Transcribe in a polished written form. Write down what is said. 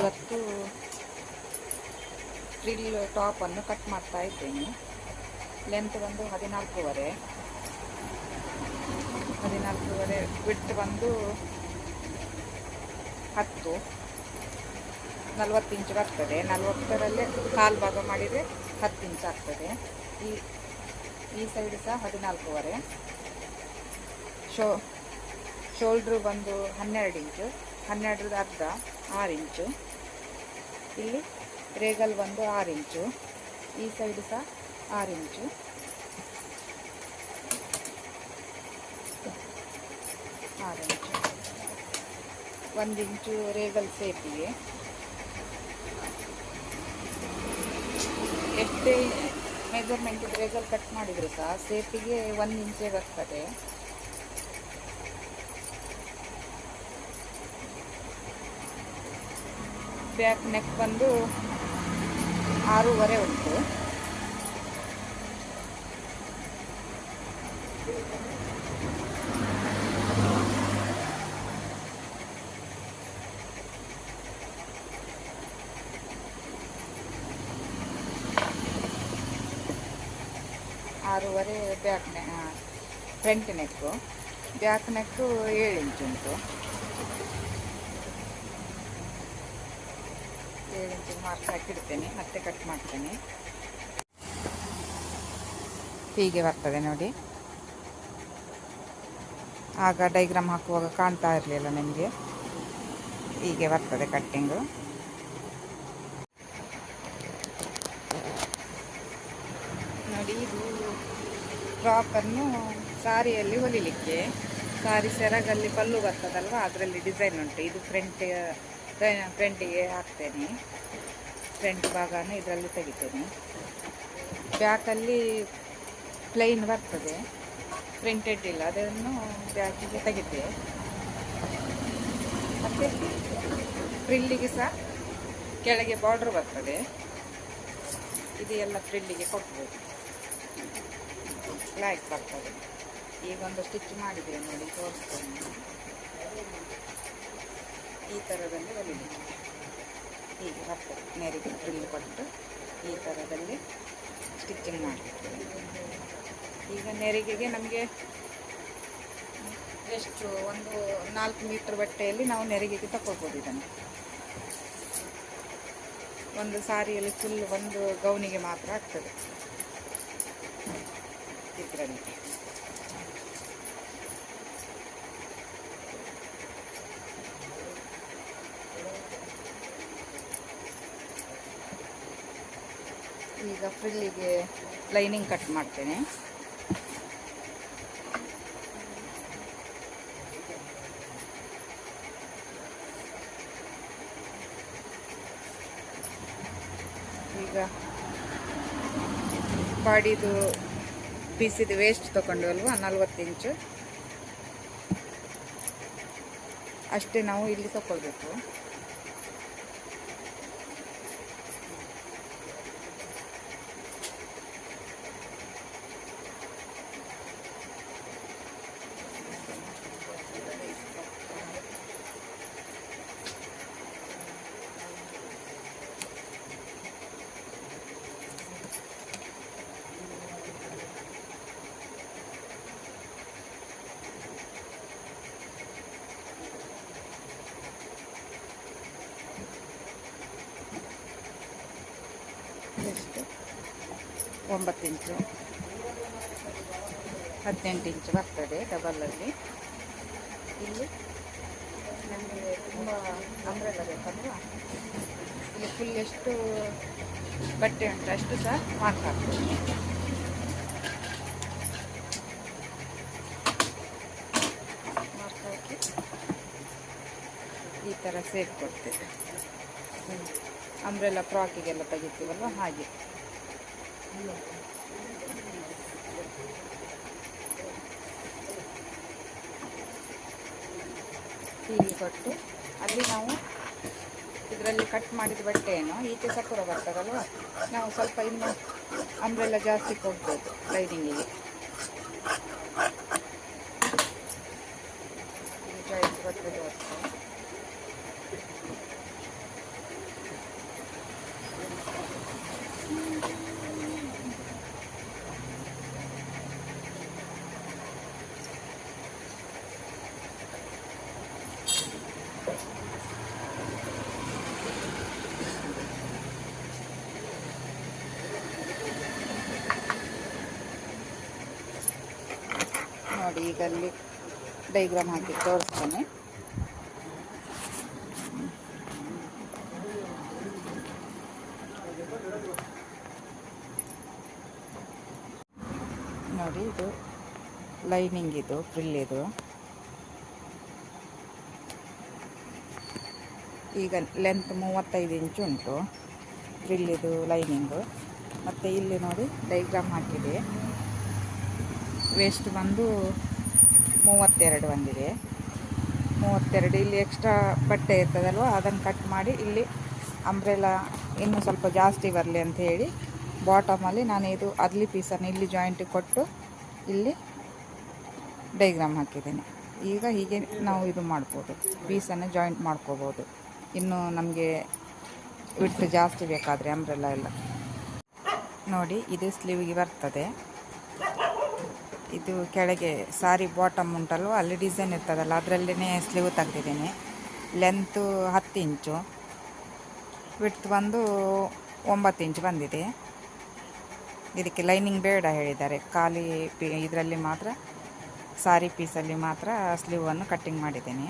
ಇವತ್ತು frill ಟಾಪನ್ನು cut ಮಾಡ್ತಾ ಇದ್ದೇನೆ. ಲೆಂತ್ ಬಂದು 14.5, ವಿಡ್ತ್ ಬಂದು 10, 40 ಇಂಚ್ ಬರ್ತದೆ. 40ರಲ್ಲೇ ಕಾಲು ಭಾಗ ಮಾಡಿದರೆ 10 ಇಂಚ್ ಆಗ್ತದೆ. ಈ ಸೈಡ್ ಸಹ 14.5. ಶೋಲ್ಡ್ರು ಬಂದು 12 ಇಂಚು, 12ರದ ಅರ್ಧ 6 ಇಂಚು. ಇಲ್ಲಿ ರೇಗಲ್ ಬಂದು 6 ಇಂಚು, ಈ ಸೈಡ್ ಸಹ 6 ಇಂಚು. 1 ಇಂಚು ರೇಗಲ್ ಸೇಪಿಗೆ. ಎಷ್ಟೇ ಮೆಜರ್ಮೆಂಟ್ ರೇಗಲ್ ಕಟ್ ಮಾಡಿದರೂ ಸಹ ಸೇಪಿಗೆ 1 ಇಂಚೇ ಬರ್ತದೆ. ಬ್ಯಾಕ್ ನೆಕ್ ಬಂದು 6.5 ಉಂಟು. ಬ್ಯಾಕ್ ಫ್ರಂಟ್ ನೆಕ್ಕು. ಬ್ಯಾಕ್ ನೆಕ್ಕು 7 ಇಂಚ್ ಉಂಟು. 7 ಇಂಚ್ ಮಾರ್ಕ್ ಹಾಕಿಡ್ತೇನೆ, ಮತ್ತೆ ಕಟ್ ಮಾಡ್ತೇನೆ. ಹೀಗೆ ಬರ್ತದೆ ನೋಡಿ. ಆಗ ಡೈಗ್ರಾಮ್ ಹಾಕುವಾಗ ಕಾಣ್ತಾ ಇರಲಿಲ್ಲ ನಿಮಗೆ. ಹೀಗೆ ಬರ್ತದೆ ಕಟ್ಟಿಂಗು. ನೋಡಿ, ಇದು ಫ್ರಾಕನ್ನು ಸಾರಿಯಲ್ಲಿ ಹೊಲಿಲಿಕ್ಕೆ. ಸಾರಿ ಸೆರಗಲ್ಲಿ ಪಲ್ಲು ಬರ್ತದಲ್ವ, ಅದರಲ್ಲಿ ಡಿಸೈನ್ ಉಂಟು. ಇದು ಫ್ರಂಟಿಗೆ ಹಾಕ್ತೇನೆ. ಫ್ರಂಟ್ ಭಾಗನ ಇದರಲ್ಲಿ ತೆಗಿತೇನೆ. ಬ್ಯಾಕಲ್ಲಿ ಪ್ಲೈನ್ ಬರ್ತದೆ, ಪ್ರಿಂಟೆಡ್ ಇಲ್ಲ, ಅದನ್ನು ಬ್ಯಾಕಿಗೆ ತೆಗಿತೆ. ಮತ್ತು ಫ್ರಿಲ್ಲಿಗೆ ಸಹ ಕೆಳಗೆ ಬಾರ್ಡ್ರ್ ಬರ್ತದೆ. ಇದು ಎಲ್ಲ ಫ್ರಿಲ್ಲಿಗೆ ಕೊಡ್ಬೋದು, ಬ್ಲ್ಯಾಕ್ ಬರ್ತದೆ. ಈಗೊಂದು ಸ್ಟಿಚ್ ಮಾಡಿದೆ ನೋಡಿ, ತೋರಿಸ್ತೇನೆ. ಈ ಥರದಲ್ಲಿ ಹೊಲಿಲಿಕ್ಕೆ ಹೀಗೆ ಬರ್ತದೆ. ನೆರಿಗೆ ಫ್ರಿಲ್ ಕೊಟ್ಟು ಈ ಥರದಲ್ಲಿ ಸ್ಟಿಚಿಂಗ್ ಮಾಡ್ತೇವೆ. ಈಗ ನೆರಿಗೆಗೆ ನಮಗೆ ಎಷ್ಟು, ಒಂದು 4 ಮೀಟ್ರ್ ಬಟ್ಟೆಯಲ್ಲಿ ನಾವು ನೆರಿಗೆಗೆ ತಗೊಳ್ಬೋದು. ಇದನ್ನು ಒಂದು ಸಾರಿಯಲ್ಲಿ ಫುಲ್ ಒಂದು ಗೌನಿಗೆ ಮಾತ್ರ ಆಗ್ತದೆ ಇದರಲ್ಲಿ. ಈಗ ಫ್ರಿಲ್ಲಿಗೆ ಲೈನಿಂಗ್ ಕಟ್ ಮಾಡ್ತೇನೆ. ಈಗ ಬಾಡಿದು ಪೀಸಿದು ವೇಸ್ಟ್ ತಗೊಂಡು ಅಲ್ವಾ, 40 ಇಂಚು ಅಷ್ಟೇ ನಾವು ಇಲ್ಲಿ ತಗೊಳ್ಬೇಕು. ಎಷ್ಟು 9 ಇಂಚು, 18 ಇಂಚು ಬರ್ತದೆ ಡಬಲಲ್ಲಿ. ಇಲ್ಲಿ ನಮಗೆ ತುಂಬ ಅಂಬ್ರೆಲ್ಲ ಬೇಕಲ್ವ, ಇಲ್ಲಿ ಫುಲ್ ಎಷ್ಟು ಬಟ್ಟೆ ಉಂಟು ಅಷ್ಟು ಸಹ ಮಾರ್ಕ್ ಹಾಕ್ತೇವೆ. ಮಾರ್ಕ್ ಹಾಕಿ ಈ ಥರ ಸೇಪ್ ಕೊಡ್ತೇವೆ. ಅಂಬ್ರೆಲ್ಲ ಫ್ರಾಕಿಗೆಲ್ಲ ತೆಗಿತೀವಲ್ವ ಹಾಗೆ. ಹೀಗೆ ಕೊಟ್ಟು ಅಲ್ಲಿ ನಾವು ಇದರಲ್ಲಿ ಕಟ್ ಮಾಡಿದ ಬಟ್ಟೆಯನ್ನು ಈಚೆ ಸಪುರ ಬರ್ತದಲ್ವ, ನಾವು ಸ್ವಲ್ಪ ಇನ್ನು ಅಂಬ್ರೆಲ್ಲ ಜಾಸ್ತಿ ಕೊಡ್ಬೋದು ಲೈನಿಂಗಿಗೆ. ಜಾಯಿಂಟ್ ಬಟ್ಟೆ ವಿಡಿಯೋದಲ್ಲಿ ಡೈಗ್ರಾಮ್ ಹಾಕಿ ತೋರಿಸ್ತೇನೆ. ನೋಡಿ, ಇದು ಲೈನಿಂಗ್, ಇದು ಫ್ರಿಲ್. ಇದು ಈಗ ಲೆಂತ್ 35 ಇಂಚು ಉಂಟು ಫ್ರಿಲ್, ಇದು ಲೈನಿಂಗು. ಮತ್ತು ಇಲ್ಲಿ ನೋಡಿ ಡೈಗ್ರಾಮ್ ಹಾಕಿದೆ. ವೇಸ್ಟ್ ಬಂದು 32 ಬಂದಿದೆ. 32. ಇಲ್ಲಿ ಎಕ್ಸ್ಟ್ರಾ ಬಟ್ಟೆ ಇರ್ತದಲ್ವ, ಅದನ್ನು ಕಟ್ ಮಾಡಿ ಇಲ್ಲಿ ಅಂಬ್ರೆಲಾ ಇನ್ನೂ ಸ್ವಲ್ಪ ಜಾಸ್ತಿ ಬರಲಿ ಅಂತ ಹೇಳಿ ಬಾಟಮಲ್ಲಿ ನಾನು ಇದು ಅರ್ಲಿ ಪೀಸನ್ನು ಇಲ್ಲಿ ಜಾಯಿಂಟ್ ಕೊಟ್ಟು ಇಲ್ಲಿ ಡೈಗ್ರಾಮ್ ಹಾಕಿದ್ದೇನೆ. ಈಗ ಹೀಗೆ ನಾವು ಇದು ಮಾಡ್ಬೋದು, ಪೀಸನ್ನು ಜಾಯಿಂಟ್ ಮಾಡ್ಕೋಬೋದು. ಇನ್ನು ನಮಗೆ ವಿಡ್ತ್ ಜಾಸ್ತಿ ಬೇಕಾದರೆ ಅಂಬ್ರೆಲಾ ಎಲ್ಲ. ನೋಡಿ, ಇದು ಸ್ಲೀವಿಗೆ ಬರ್ತದೆ. ಇದು ಕೆಳಗೆ ಸಾರಿ ಬಾಟಮ್ ಉಂಟಲ್ವ, ಅಲ್ಲಿ ಡಿಸೈನ್ ಇರ್ತದಲ್ಲ, ಅದರಲ್ಲೇ ಸ್ಲೀವ್ ತೆಗೆದಿದ್ದೇನೆ. ಲೆಂತು 10 ಇಂಚು, ವಿಡ್ತ್ ಬಂದು 9 ಇಂಚು ಬಂದಿದೆ. ಇದಕ್ಕೆ ಲೈನಿಂಗ್ ಬೇಡ ಹೇಳಿದ್ದಾರೆ, ಖಾಲಿ ಇದರಲ್ಲಿ ಮಾತ್ರ, ಸಾರಿ ಪೀಸಲ್ಲಿ ಮಾತ್ರ ಸ್ಲೀವನ್ನು ಕಟ್ಟಿಂಗ್ ಮಾಡಿದ್ದೇನೆ.